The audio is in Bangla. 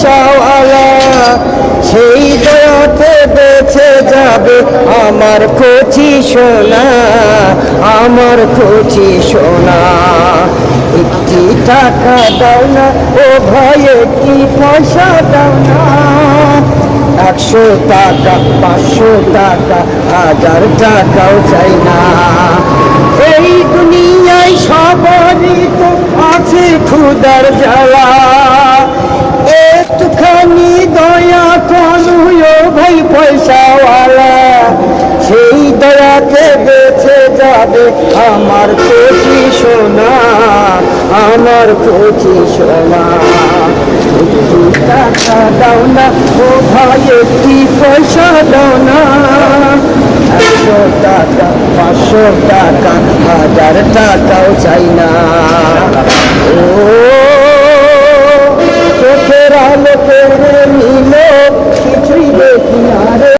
পয়সাওয়ালা, সেই দয়াতে বেঁচে যাবে আমার কচি সোনা, আমার কচি সোনা। একটি টাকা দাও না ও ভাই, একটি পয়সা দাও না। 100 টাকা 500 টাকা 1000 টাকাও চাই না। এই দুনিয়ায় সবারই তো আছে ক্ষুধার জ্বালা, একটুখানি দয়া করো ভাই পয়সাওয়ালা, সেই দয়াতে বেঁচে যাবে আমার কচি সোনা, আমার কচি সোনা। একটি টাকা দাও না ও ভাই, একটি পয়সা দাও না। 100 টাকা 500 টাকা 1000 টাকাও চাই না।